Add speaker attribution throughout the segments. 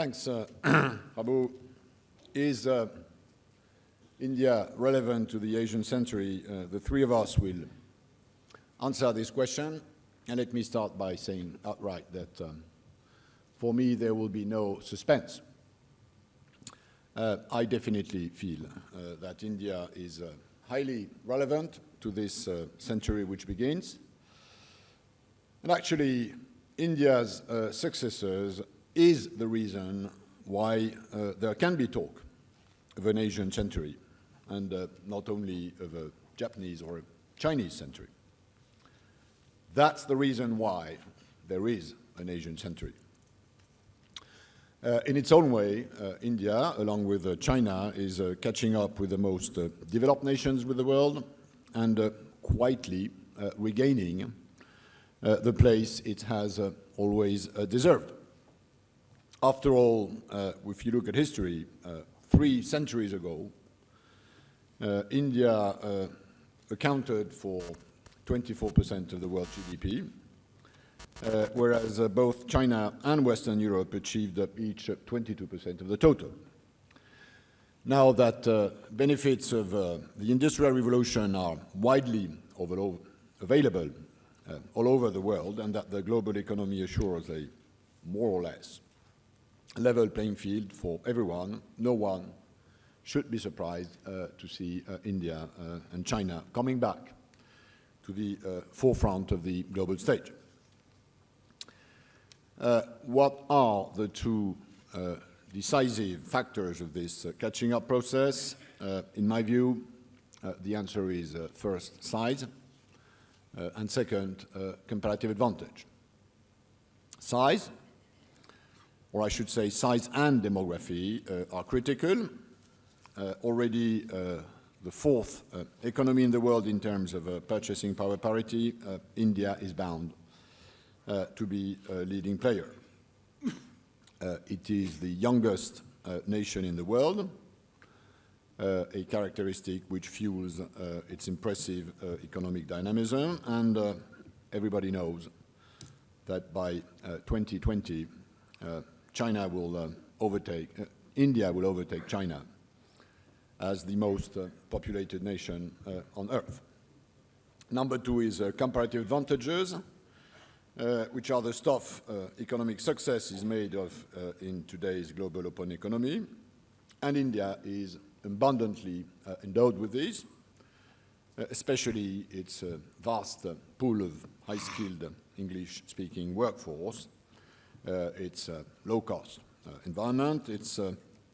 Speaker 1: Thanks, Rahul. Is India relevant to the Asian century? The three of us will answer this question. And let me start by saying outright that for me there will be no suspense. I definitely feel that India is highly relevant to this century which begins. And actually, India's successors is the reason why there can be talk of an Asian century, and not only of a Japanese or a Chinese century. That's the reason why there is an Asian century. In its own way, India, along with China, is catching up with the most developed nations with the world and quietly regaining the place it has always deserved. After all, if you look at history, 3 centuries ago, India accounted for 24% of the world GDP, whereas both China and Western Europe achieved each 22% of the total. Now that benefits of the Industrial Revolution are widely available all over the world, and that the global economy assures a more or less level playing field for everyone, no one should be surprised to see India and China coming back to the forefront of the global stage. What are the 2 decisive factors of this catching up process? In my view, the answer is first, size, and second, comparative advantage. Size, or I should say size and demography, are critical. Already the 4th economy in the world in terms of purchasing power parity, India is bound to be a leading player. It is the youngest nation in the world, a characteristic which fuels its impressive economic dynamism, and everybody knows that by 2020, India will overtake China as the most populated nation on Earth. Number 2 is comparative advantages, which are the stuff economic success is made of in today's global open economy, and India is abundantly endowed with these, especially its vast pool of high-skilled English-speaking workforce, its low-cost environment, its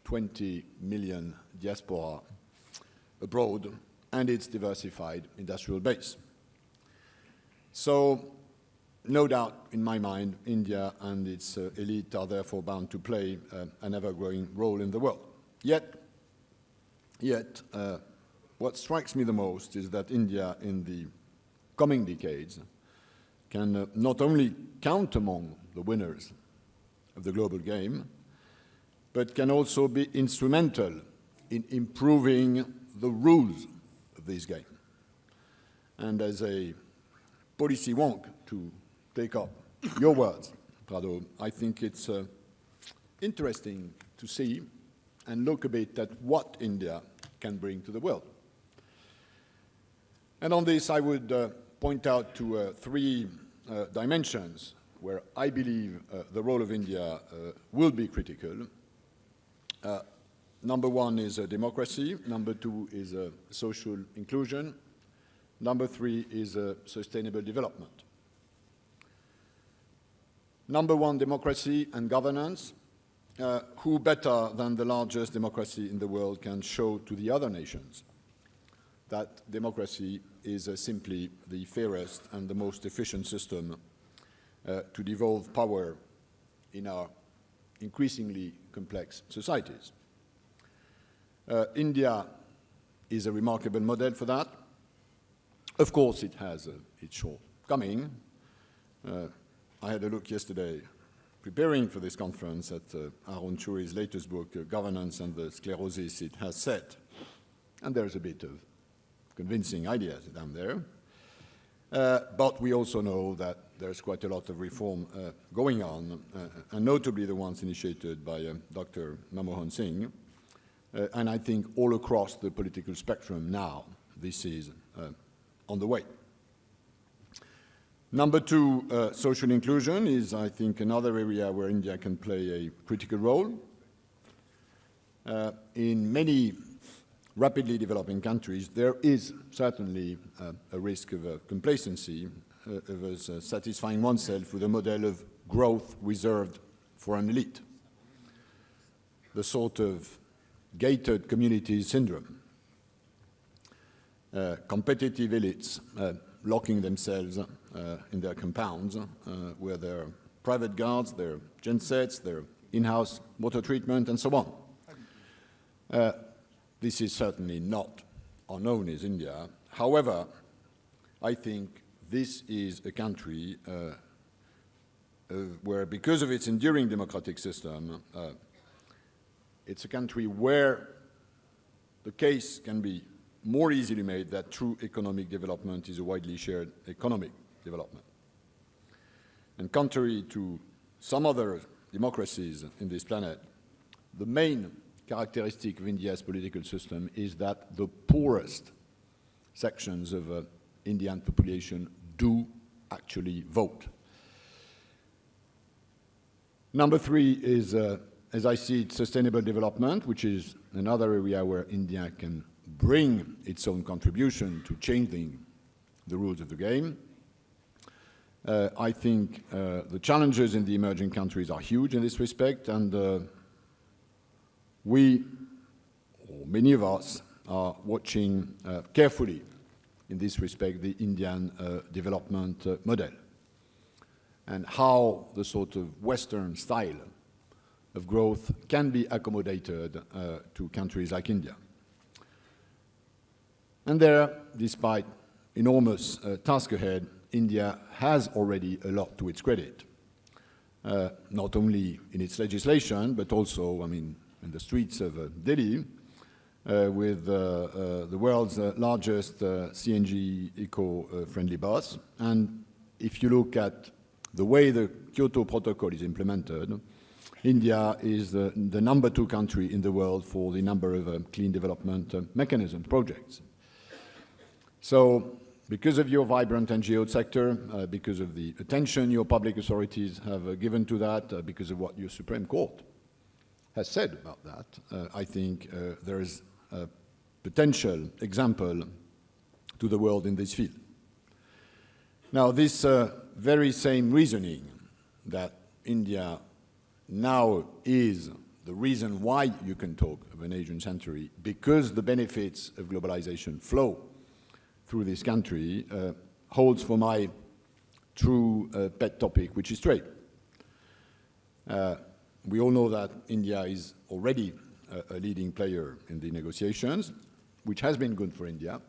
Speaker 1: 20 million diaspora abroad, and its diversified industrial base. So, no doubt in my mind, India and its elite are therefore bound to play an ever-growing role in the world. Yet, what strikes me the most is that India in the coming decades can not only count among the winners of the global game, but can also be instrumental in improving the rules of this game. And as a policy wonk, to take up your words, Rahul, I think it's interesting to see and look a bit at what India can bring to the world. And on this, I would point out to 3 dimensions where I believe the role of India will be critical. Number 1 is democracy, number 2 is social inclusion, number 3 is sustainable development. Number 1, democracy and governance. Who better than the largest democracy in the world can show to the other nations that democracy is simply the fairest and the most efficient system to devolve power in our increasingly complex societies. India is a remarkable model for that. Of course, it has its shortcoming. I had a look yesterday, preparing for this conference, at Aaron Churi's latest book, Governance and the Sclerosis It Has Set. And there's a bit of convincing ideas down there. But we also know that there's quite a lot of reform going on, and notably the ones initiated by Dr. Manmohan Singh. And I think all across the political spectrum now, this is on the way. Number two, social inclusion is, I think, another area where India can play a critical role. In many rapidly developing countries, there is certainly a risk of complacency, of us satisfying oneself with a model of growth reserved for an elite. The sort of gated communities syndrome. Competitive elites locking themselves in their compounds with their private guards, their gensets, their in-house water treatment, and so on. This is certainly not unknown in India. However, I think this is a country where, because of its enduring democratic system, it's a country where the case can be more easily made that true economic development is a widely shared economic development. And contrary to some other democracies in this planet, the main characteristic of India's political system is that the poorest sections of Indian population do actually vote. Number three is, as I see it, sustainable development, which is another area where India can bring its own contribution to changing the rules of the game. I think the challenges in the emerging countries are huge in this respect, and we, or many of us, are watching carefully in this respect the Indian development model and how the sort of Western style of growth can be accommodated to countries like India. And there, despite enormous task ahead, India has already a lot to its credit, not only in its legislation, but also, I mean, in the streets of Delhi, with the world's largest CNG eco-friendly bus. And if you look at the way the Kyoto Protocol is implemented, India is the number 2 country in the world for the number of clean development mechanism projects. So, because of your vibrant NGO sector, because of the attention your public authorities have given to that, because of what your Supreme Court has said about that, I think there is a potential example to the world in this field. Now, this very same reasoning that India now is the reason why you can talk of an Asian century, because the benefits of globalization flow through this country, holds for my true pet topic, which is trade. We all know that India is already a leading player in the negotiations, which has been good for India.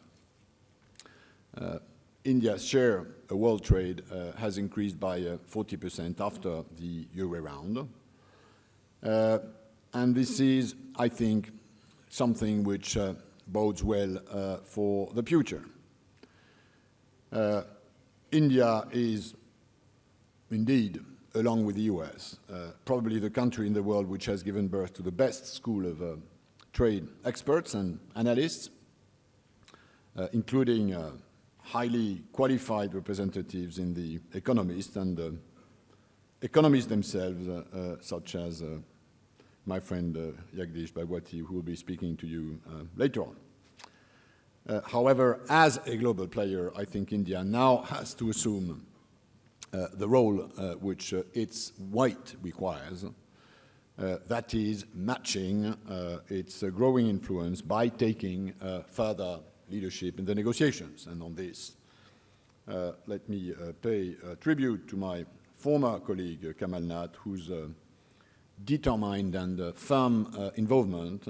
Speaker 1: India's share of world trade has increased by 40% after the Euro round. And this is, I think, something which bodes well for the future. India is indeed, along with the US, probably the country in the world which has given birth to the best school of trade experts and analysts, including highly qualified representatives in the economists and economists themselves, such as my friend Jagdish Bhagwati, who will be speaking to you later on. However, as a global player, I think India now has to assume the role which its weight requires, that is matching its growing influence by taking further leadership in the negotiations. And on this, let me pay tribute to my former colleague Kamal Nath, whose determined and firm involvement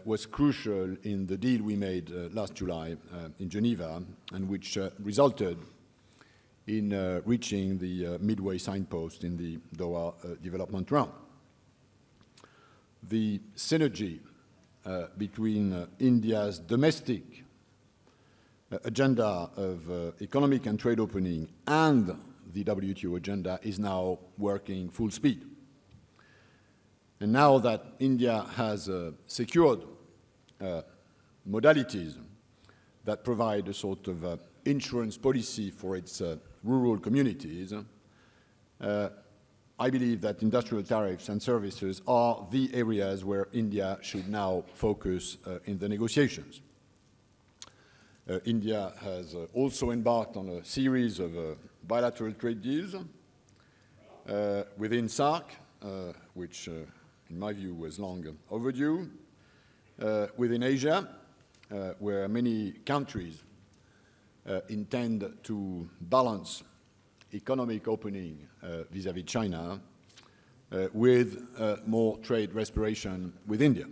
Speaker 1: was crucial in the deal we made last July in Geneva, and which resulted in reaching the midway signpost in the Doha development round. The synergy between India's domestic agenda of economic and trade opening and the WTO agenda is now working full speed. And now that India has secured modalities that provide a sort of insurance policy for its rural communities, I believe that industrial tariffs and services are the areas where India should now focus in the negotiations. India has also embarked on a series of bilateral trade deals within SAARC, which in my view was long overdue, within Asia, where many countries intend to balance economic opening vis-à-vis China with more trade respiration with India.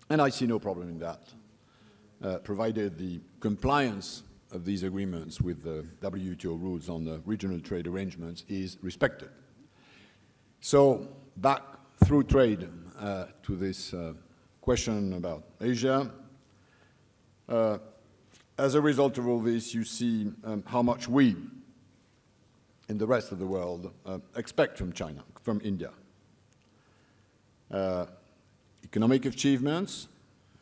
Speaker 1: And I see no problem in that, provided the compliance of these agreements with the WTO rules on the regional trade arrangements is respected. So back through trade to this question about Asia. As a result of all this, you see how much we in the rest of the world expect from China, from India. Economic achievements,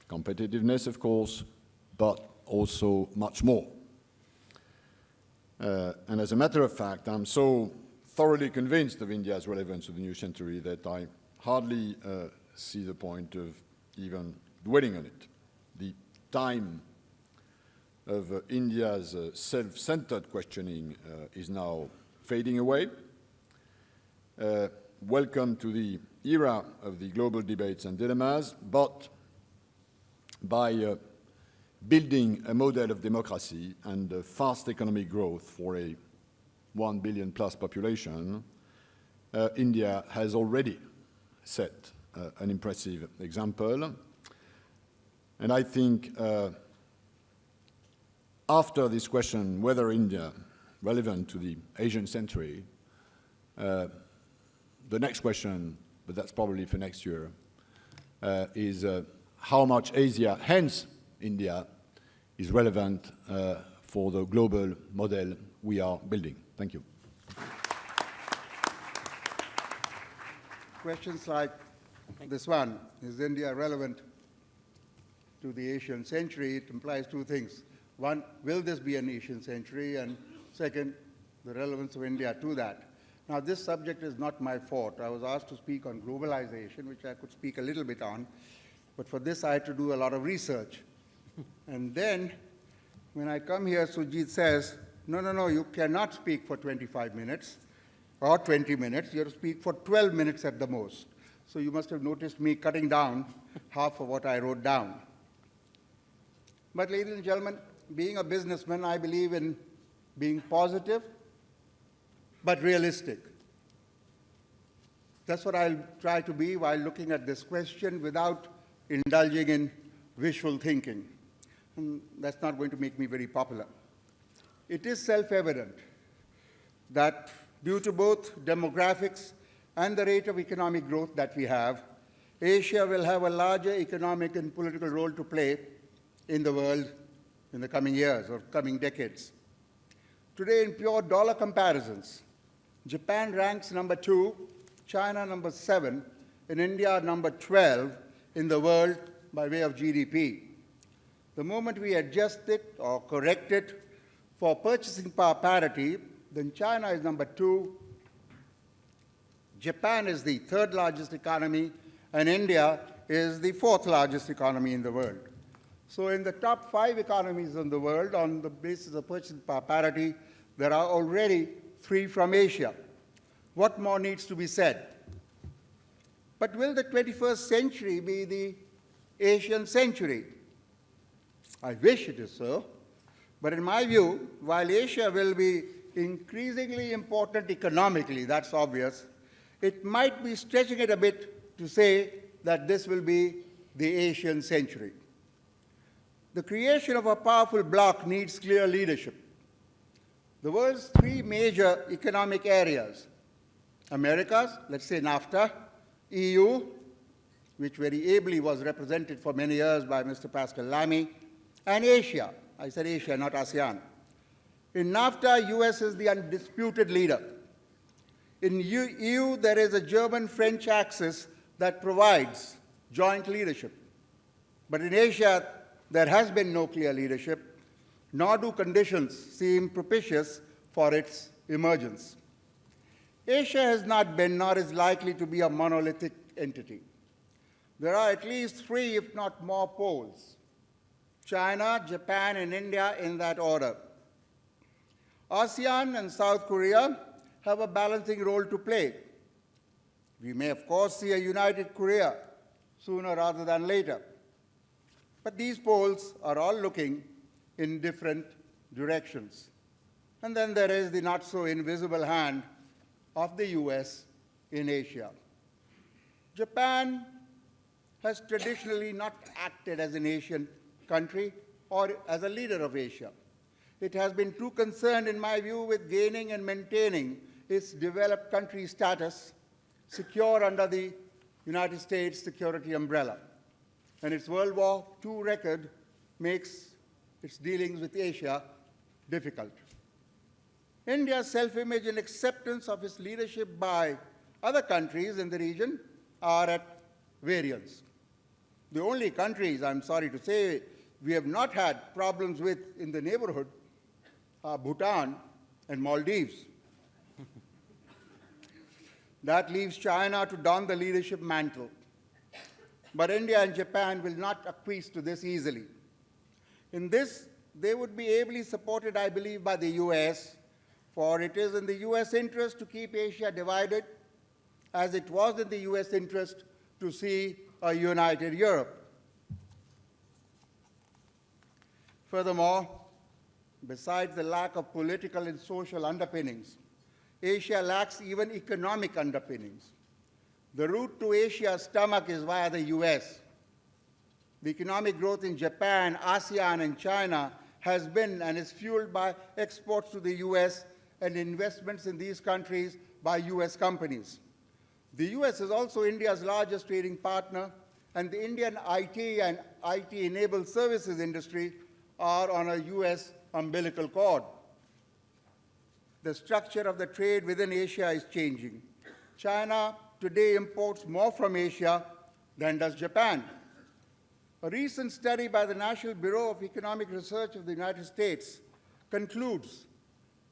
Speaker 1: competitiveness, of course, but also much more. And as a matter of fact, I'm so thoroughly convinced of India's relevance to the new century that I hardly see the point of even dwelling on it. The time of India's self-centered questioning is now fading away. Welcome to the era of the global debates and dilemmas, but by building a model of democracy and fast economic growth for a 1 billion plus population, India has already set an impressive example. And I think after this question, whether India relevant to the Asian century, the next question, but that's probably for next year, is how much Asia, hence India, is relevant for the global model we are building. Thank you.
Speaker 2: Questions like this one, is India relevant to the Asian century? It implies two things. One, will this be an Asian century? And second, the relevance of India to that. Now, this subject is not my forte. I was asked to speak on globalization, which I could speak a little bit on, but for this I had to do a lot of research. And then, when I come here, Sujit says, no, you cannot speak for 25 minutes or 20 minutes. You have to speak for 12 minutes at the most. So you must have noticed me cutting down half of what I wrote down. But ladies and gentlemen, being a businessman, I believe in being positive but realistic. That's what I'll try to be while looking at this question without indulging in wishful thinking. And that's not going to make me very popular. It is self-evident that due to both demographics and the rate of economic growth that we have, Asia will have a larger economic and political role to play in the world in the coming years or coming decades. Today, in pure dollar comparisons, Japan ranks number 2, China number 7, and India number 12 in the world by way of GDP. The moment we adjust it or correct it for purchasing power parity, then China is number 2, Japan is the 3rd largest economy, and India is the 4th largest economy in the world. So in the top 5 economies in the world, on the basis of purchasing power parity, there are already 3 from Asia. What more needs to be said? But will the 21st century be the Asian century? I wish it is so. But in my view, while Asia will be increasingly important economically, that's obvious, it might be stretching it a bit to say that this will be the Asian century. The creation of a powerful bloc needs clear leadership. The world's 3 major economic areas, Americas, let's say NAFTA, EU, which very ably was represented for many years by Mr. Pascal, and Asia, I said Asia, not ASEAN. In NAFTA, US is the undisputed leader. In EU, there is a German-French axis that provides joint leadership. But in Asia, there has been no clear leadership, nor do conditions seem propitious for its emergence. Asia has not been, nor is likely to be, a monolithic entity. There are at least 3, if not more, poles: China, Japan, and India in that order. ASEAN and South Korea have a balancing role to play. We may, of course, see a united Korea sooner rather than later. But these poles are all looking in different directions. And then there is the not-so-invisible hand of the US in Asia. Japan has traditionally not acted as an Asian country or as a leader of Asia. It has been too concerned, in my view, with gaining and maintaining its developed country status, secure under the United States security umbrella. And its World War II record makes its dealings with Asia difficult. India's self-image and acceptance of its leadership by other countries in the region are at variance. The only countries, I'm sorry to say, we have not had problems with in the neighborhood are Bhutan and Maldives. That leaves China to don the leadership mantle. But India and Japan will not acquiesce to this easily. In this, they would be ably supported, I believe, by the US, for it is in the US interest to keep Asia divided, as it was in the US interest to see a united Europe. Furthermore, besides the lack of political and social underpinnings, Asia lacks even economic underpinnings. The route to Asia's stomach is via the US. The economic growth in Japan, ASEAN, and China has been and is fueled by exports to the US and investments in these countries by US companies. The US is also India's largest trading partner, and the Indian IT and IT-enabled services industry are on a US umbilical cord. The structure of the trade within Asia is changing. China today imports more from Asia than does Japan. A recent study by the National Bureau of Economic Research of the United States concludes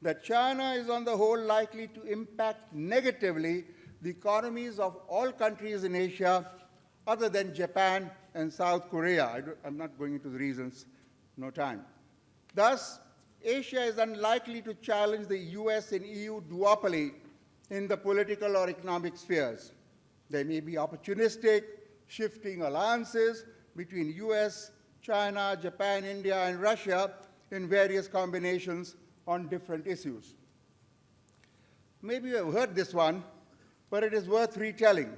Speaker 2: that China is on the whole likely to impact negatively the economies of all countries in Asia other than Japan and South Korea. I'm not going into the reasons, no time. Thus, Asia is unlikely to challenge the US and EU duopoly in the political or economic spheres. There may be opportunistic, shifting alliances between US, China, Japan, India, and Russia in various combinations on different issues. Maybe you have heard this one, but it is worth retelling.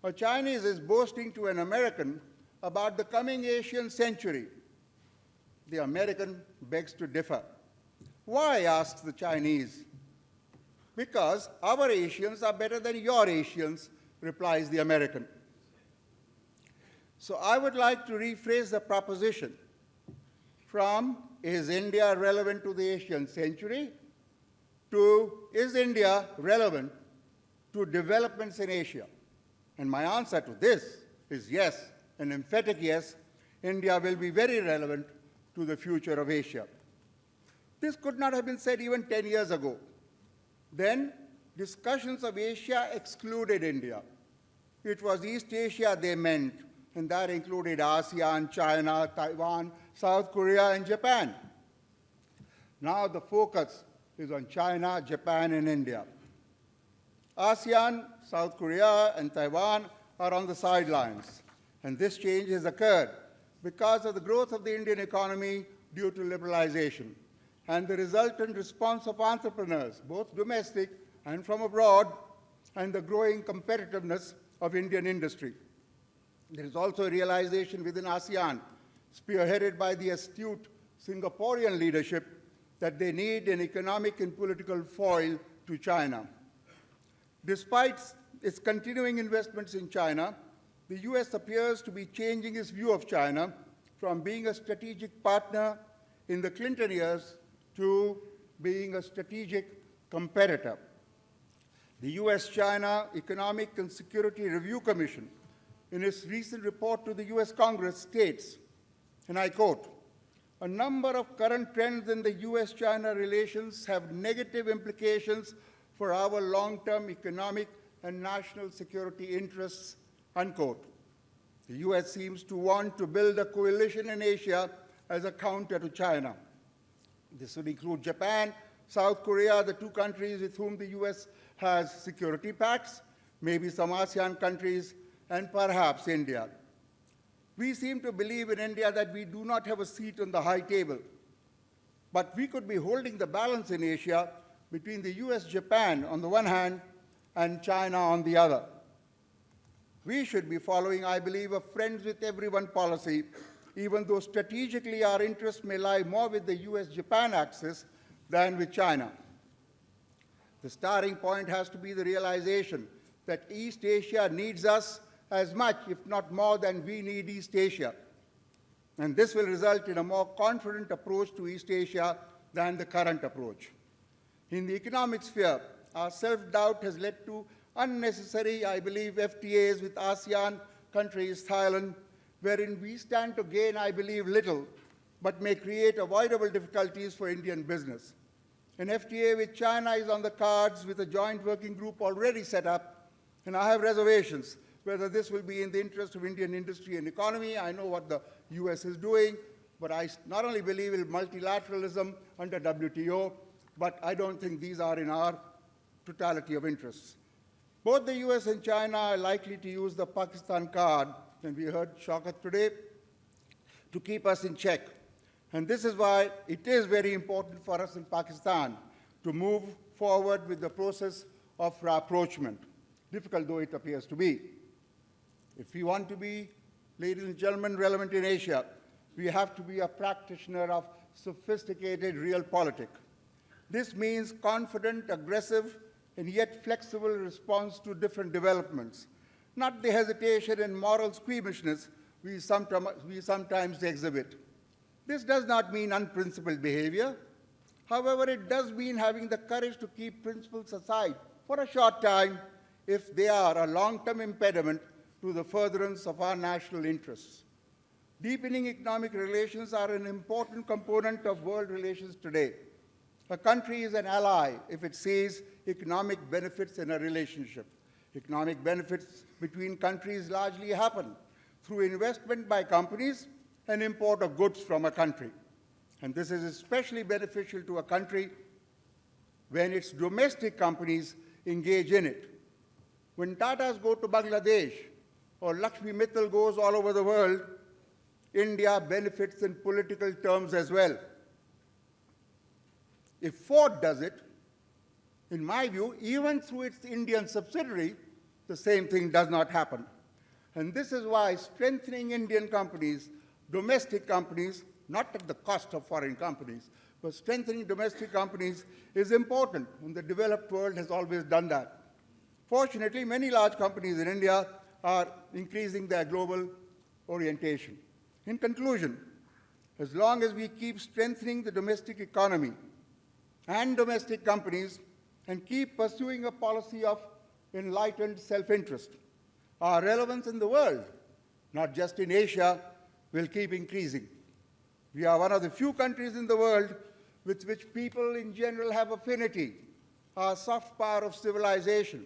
Speaker 2: A Chinese is boasting to an American about the coming Asian century. The American begs to differ. Why, asks the Chinese. Because our Asians are better than your Asians, replies the American. So I would like to rephrase the proposition from is India relevant to the Asian century to is India relevant to developments in Asia? And my answer to this is yes, an emphatic yes. India will be very relevant to the future of Asia. This could not have been said even 10 years ago. Then, discussions of Asia excluded India. It was East Asia they meant, and that included ASEAN, China, Taiwan, South Korea, and Japan. Now the focus is on China, Japan, and India. ASEAN, South Korea, and Taiwan are on the sidelines, and this change has occurred because of the growth of the Indian economy due to liberalization and the resultant response of entrepreneurs, both domestic and from abroad, and the growing competitiveness of Indian industry. There is also a realization within ASEAN, spearheaded by the astute Singaporean leadership, that they need an economic and political foil to China. Despite its continuing investments in China, the US appears to be changing its view of China from being a strategic partner in the Clinton years to being a strategic competitor. The US-China Economic and Security Review Commission, in its recent report to the US Congress, states, and I quote, "A number of current trends in the US-China relations have negative implications for our long-term economic and national security interests," unquote. The US seems to want to build a coalition in Asia as a counter to China. This would include Japan, South Korea, the two countries with whom the US has security pacts, maybe some ASEAN countries, and perhaps India. We seem to believe in India that we do not have a seat on the high table, but we could be holding the balance in Asia between the US-Japan on the one hand and China on the other. We should be following, I believe, a friends with everyone policy, even though strategically our interests may lie more with the US-Japan axis than with China. The starting point has to be the realization that East Asia needs us as much, if not more, than we need East Asia. And this will result in a more confident approach to East Asia than the current approach. In the economic sphere, our self-doubt has led to unnecessary, I believe, FTAs with ASEAN countries, Thailand, wherein we stand to gain, I believe, little, but may create avoidable difficulties for Indian business. An FTA with China is on the cards with a joint working group already set up, and I have reservations whether this will be in the interest of Indian industry and economy. I know what the US is doing, but I not only believe in multilateralism under WTO, but I don't think these are in our totality of interests. Both the US and China are likely to use the Pakistan card, and we heard Shaukat today, to keep us in check. And this is why it is very important for us in Pakistan to move forward with the process of rapprochement, difficult though it appears to be. If we want to be, ladies and gentlemen, relevant in Asia, we have to be a practitioner of sophisticated realpolitik. This means confident, aggressive, and yet flexible response to different developments, not the hesitation and moral squeamishness we sometimes exhibit. This does not mean unprincipled behavior. However, it does mean having the courage to keep principles aside for a short time if they are a long-term impediment to the furtherance of our national interests. Deepening economic relations are an important component of world relations today. A country is an ally if it sees economic benefits in a relationship. Economic benefits between countries largely happen through investment by companies and import of goods from a country. And this is especially beneficial to a country when its domestic companies engage in it. When Tatas go to Bangladesh or Lakshmi Mittal goes all over the world, India benefits in political terms as well. If Ford does it, in my view, even through its Indian subsidiary, the same thing does not happen. And this is why strengthening Indian companies, domestic companies, not at the cost of foreign companies, but strengthening domestic companies is important, and the developed world has always done that. Fortunately, many large companies in India are increasing their global orientation. In conclusion, as long as we keep strengthening the domestic economy and domestic companies and keep pursuing a policy of enlightened self-interest, our relevance in the world, not just in Asia, will keep increasing. We are one of the few countries in the world with which people in general have affinity, our soft power of civilization,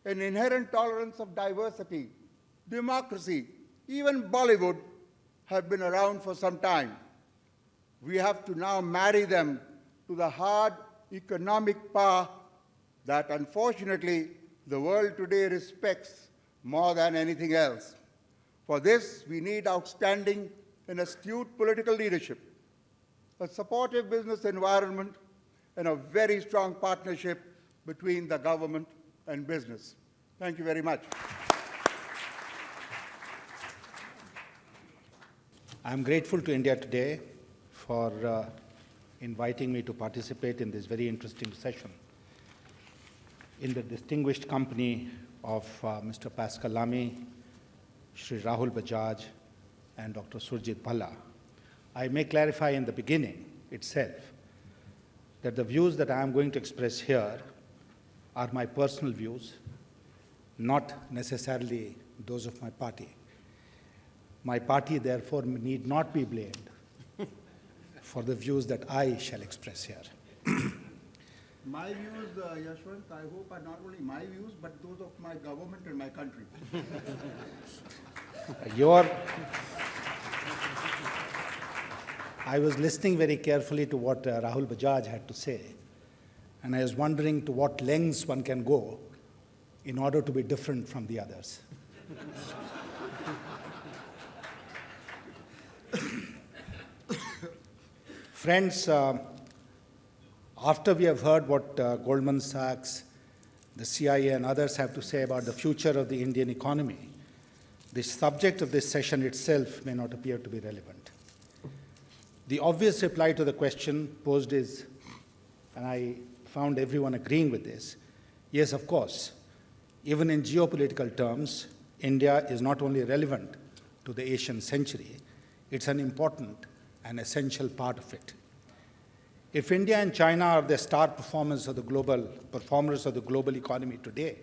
Speaker 2: an inherent tolerance of diversity, democracy, even Bollywood have been around for some time. We have to now marry them to the hard economic power that unfortunately the world today respects more than anything else. For this, we need outstanding and astute political leadership, a supportive business environment, and a very strong partnership between the government and business. Thank you very much.
Speaker 3: I'm grateful to India Today for inviting me to participate in this very interesting session in the distinguished company of Mr. Pascal, Shri Rahul Bajaj, and Dr. Surjit Bhalla. I may clarify in the beginning itself that the views that I am going to express here are my personal views, not necessarily those of my party. My party, therefore, need not be blamed for the views that I shall express here.
Speaker 2: My views, Yashwant, I hope are not only my views, but those of my government and my country.
Speaker 3: I was listening very carefully to what Rahul Bajaj had to say, and I was wondering to what lengths one can go in order to be different from the others. Friends, after we have heard what Goldman Sachs, the CIA, and others have to say about the future of the Indian economy, the subject of this session itself may not appear to be relevant. The obvious reply to the question posed is, and I found everyone agreeing with this, yes, of course, even in geopolitical terms, India is not only relevant to the Asian century, it's an important and essential part of it. If India and China are the star performers of the global economy today,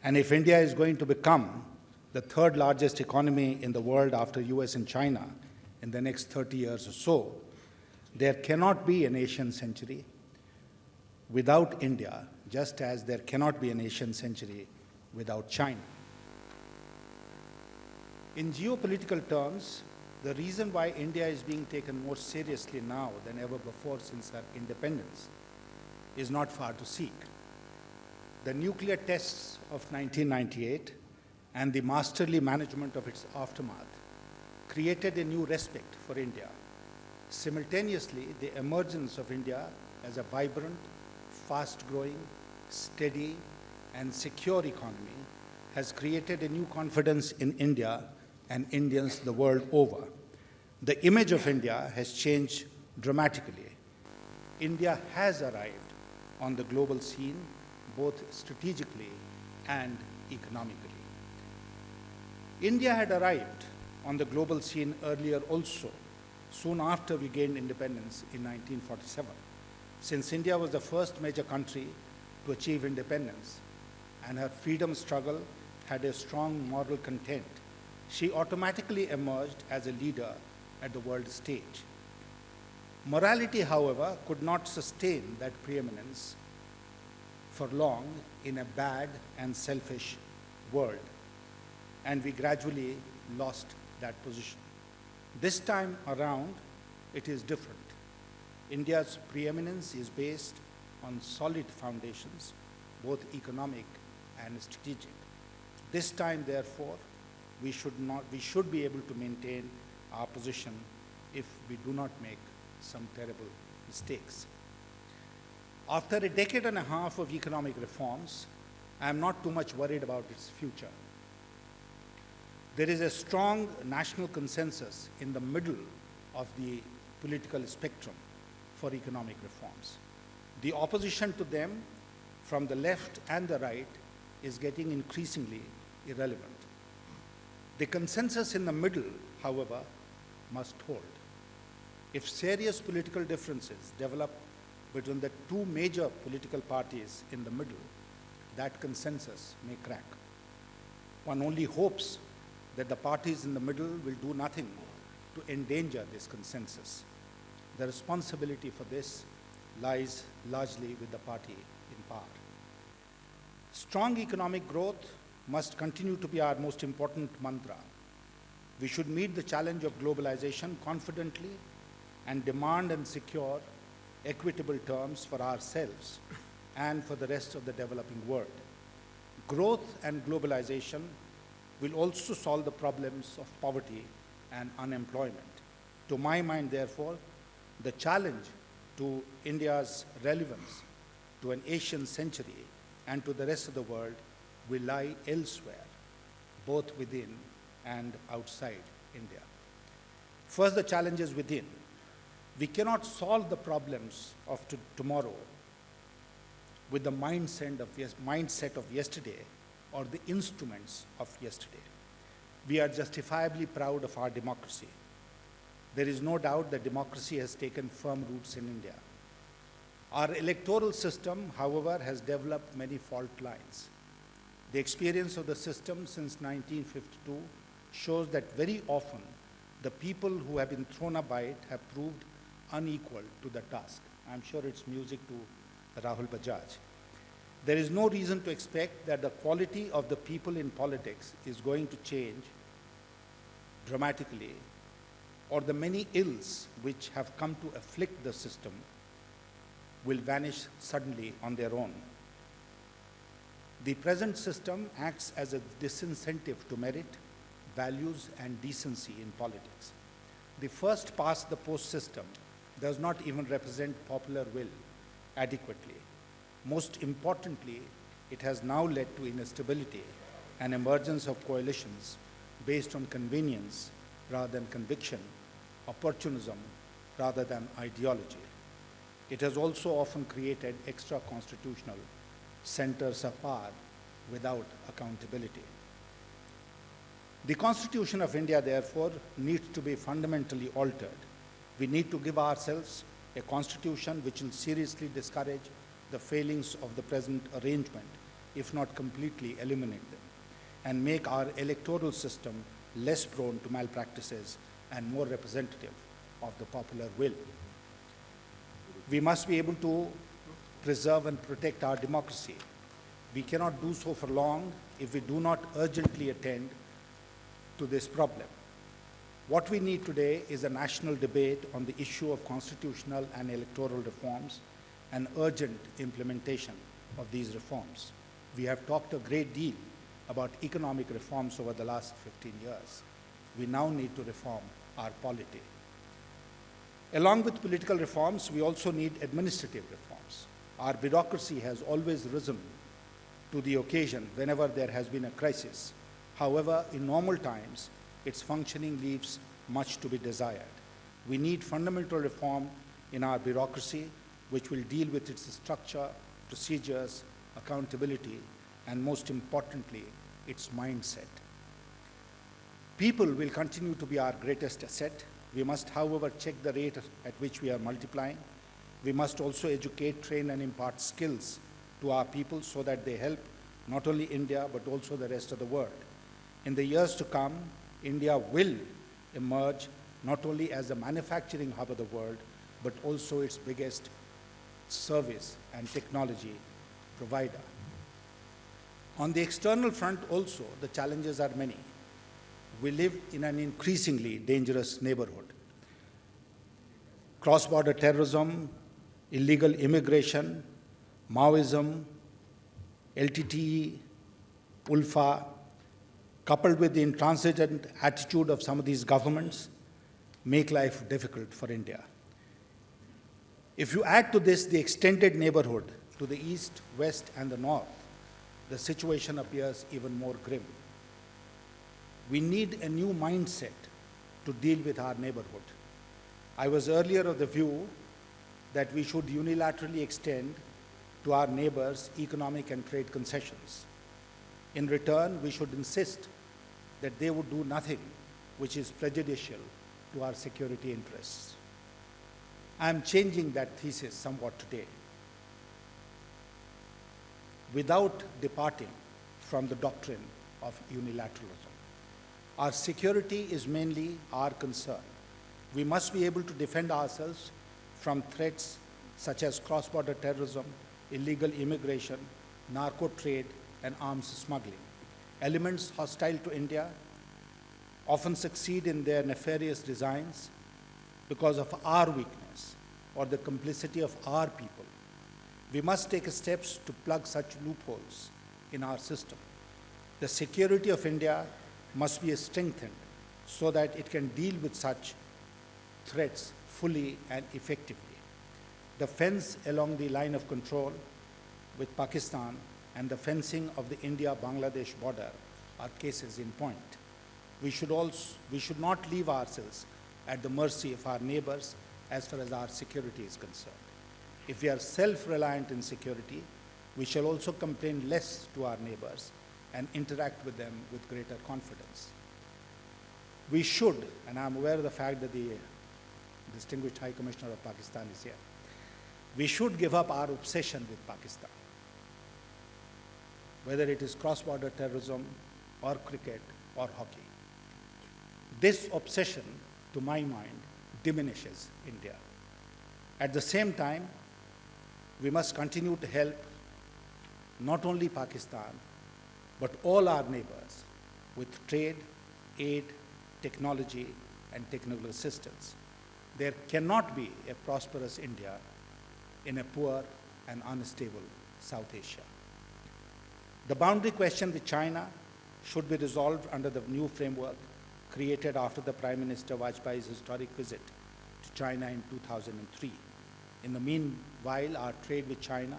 Speaker 3: and if India is going to become the third largest economy in the world after US and China in the next 30 years or so, there cannot be an Asian century without India, just as there cannot be an Asian century without China. In geopolitical terms, the reason why India is being taken more seriously now than ever before since our independence is not far to seek. The nuclear tests of 1998 and the masterly management of its aftermath created a new respect for India. Simultaneously, the emergence of India as a vibrant, fast-growing, steady, and secure economy has created a new confidence in India and Indians the world over. The image of India has changed dramatically. India has arrived on the global scene, both strategically and economically. India had arrived on the global scene earlier also, soon after we gained independence in 1947. Since India was the first major country to achieve independence and her freedom struggle had a strong moral content, she automatically emerged as a leader at the world stage. Morality, however, could not sustain that preeminence for long in a bad and selfish world, and we gradually lost that position. This time around, it is different. India's preeminence is based on solid foundations, both economic and strategic. This time, therefore, we should be able to maintain our position if we do not make some terrible mistakes. After a decade and a half of economic reforms, I am not too much worried about its future. There is a strong national consensus in the middle of the political spectrum for economic reforms. The opposition to them from the left and the right is getting increasingly irrelevant. The consensus in the middle, however, must hold. If serious political differences develop between the two major political parties in the middle, that consensus may crack. One only hopes that the parties in the middle will do nothing to endanger this consensus. The responsibility for this lies largely with the party in power. Strong economic growth must continue to be our most important mantra. We should meet the challenge of globalization confidently and demand and secure equitable terms for ourselves and for the rest of the developing world. Growth and globalization will also solve the problems of poverty and unemployment. To my mind, therefore, the challenge to India's relevance to an Asian century and to the rest of the world will lie elsewhere, both within and outside India. First, the challenge is within. We cannot solve the problems of tomorrow with the mindset of yesterday or the instruments of yesterday. We are justifiably proud of our democracy. there is no doubt that democracy has taken firm roots in India. Our electoral system, however, has developed many fault lines. The experience of the system since 1952 shows that very often the people who have been thrown up by it have proved unequal to the task. I'm sure it's music to Rahul Bajaj. There is no reason to expect that the quality of the people in politics is going to change dramatically, or the many ills which have come to afflict the system will vanish suddenly on their own. The present system acts as a disincentive to merit, values, and decency in politics. The first past the post system does not even represent popular will adequately. Most importantly, it has now led to instability and emergence of coalitions based on convenience rather than conviction, opportunism rather than ideology. It has also often created extra-constitutional centers of power without accountability. The Constitution of India, therefore, needs to be fundamentally altered. We need to give ourselves a constitution which will seriously discourage the failings of the present arrangement, if not completely eliminate them, and make our electoral system less prone to malpractices and more representative of the popular will. We must be able to preserve and protect our democracy. We cannot do so for long if we do not urgently attend to this problem. What we need today is a national debate on the issue of constitutional and electoral reforms and urgent implementation of these reforms. We have talked a great deal about economic reforms over the last 15 years. We now need to reform our polity. Along with political reforms, we also need administrative reforms. Our bureaucracy has always risen to the occasion whenever there has been a crisis. However, in normal times, its functioning leaves much to be desired. We need fundamental reform in our bureaucracy, which will deal with its structure, procedures, accountability, and most importantly, its mindset. People will continue to be our greatest asset. We must, however, check the rate at which we are multiplying. We must also educate, train, and impart skills to our people so that they help not only India, but also the rest of the world. In the years to come, India will emerge not only as a manufacturing hub of the world, but also its biggest service and technology provider. On the external front also, the challenges are many. We live in an increasingly dangerous neighborhood. Cross-border terrorism, illegal immigration, Maoism, LTTE, ULFA, coupled with the intransigent attitude of some of these governments, make life difficult for India. If you add to this the extended neighborhood to the east, west, and the north, the situation appears even more grim. We need a new mindset to deal with our neighborhood. I was earlier of the view that we should unilaterally extend to our neighbors economic and trade concessions. In return, we should insist that they would do nothing which is prejudicial to our security interests. I am changing that thesis somewhat today. Without departing from the doctrine of unilateralism. Our security is mainly our concern. We must be able to defend ourselves from threats such as cross-border terrorism, illegal immigration, narco trade, and arms smuggling. Elements hostile to India often succeed in their nefarious designs because of our weakness or the complicity of our people. We must take steps to plug such loopholes in our system. The security of India must be strengthened so that it can deal with such threats fully and effectively. The fence along the line of control with Pakistan and the fencing of the India-Bangladesh border are cases in point. We should not leave ourselves at the mercy of our neighbors as far as our security is concerned. If we are self-reliant in security, we shall also complain less to our neighbors and interact with them with greater confidence. We should, and I'm aware of the fact that the Distinguished High Commissioner of Pakistan is here. We should give up our obsession with Pakistan, whether it is cross-border terrorism or cricket or hockey. This obsession, to my mind, diminishes India. At the same time, we must continue to help not only Pakistan, but all our neighbors with trade, aid, technology, and technical assistance. There cannot be a prosperous India in a poor and unstable South Asia. The boundary question with China should be resolved under the new framework created after the Prime Minister Vajpayee's historic visit to China in 2003. In the meanwhile, our trade with China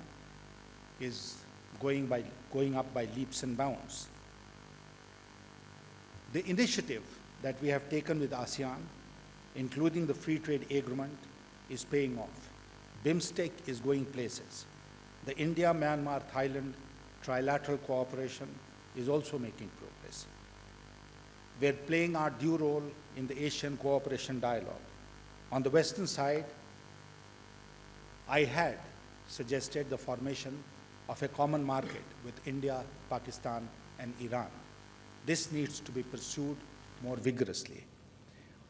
Speaker 3: is going up by leaps and bounds. The initiative that we have taken with ASEAN, including the free trade agreement, is paying off. BIMSTEC is going places. The India, Myanmar, Thailand trilateral cooperation is also making progress. We are playing our due role in the Asian Cooperation Dialogue. On the Western side, I had suggested the formation of a common market with India, Pakistan, and Iran. This needs to be pursued more vigorously.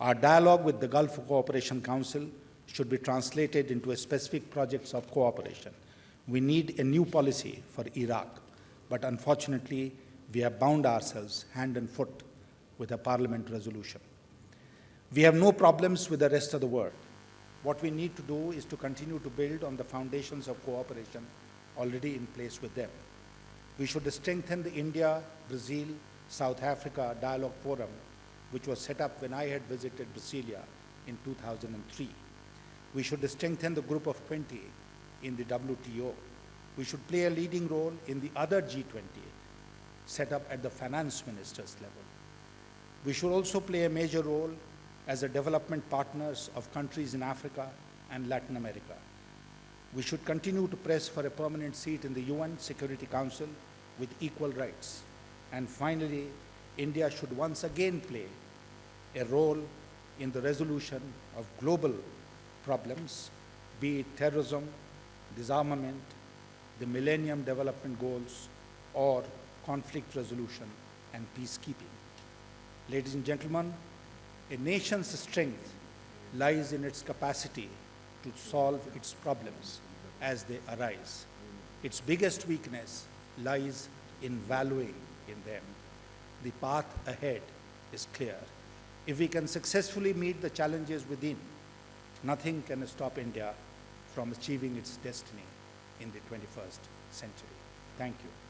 Speaker 3: Our dialogue with the Gulf Cooperation Council should be translated into specific projects of cooperation. We need a new policy for Iraq, but unfortunately, we have bound ourselves hand and foot with a parliament resolution. We have no problems with the rest of the world. What we need to do is to continue to build on the foundations of cooperation already in place with them. We should strengthen the India, Brazil, South Africa Dialogue Forum, which was set up when I had visited Brasilia in 2003. We should strengthen the Group of 20 in the WTO. We should play a leading role in the other G20 set up at the finance ministers level. We should also play a major role as a development partners of countries in Africa and Latin America. We should continue to press for a permanent seat in the UN Security Council with equal rights. And finally, India should once again play a role in the resolution of global problems, be it terrorism, disarmament, the Millennium Development Goals, or conflict resolution and peacekeeping. Ladies and gentlemen, a nation's strength lies in its capacity to solve its problems as they arise. Its biggest weakness lies in valuing in them. The path ahead is clear. If we can successfully meet the challenges within, nothing can stop India from achieving its destiny in the 21st century. Thank you.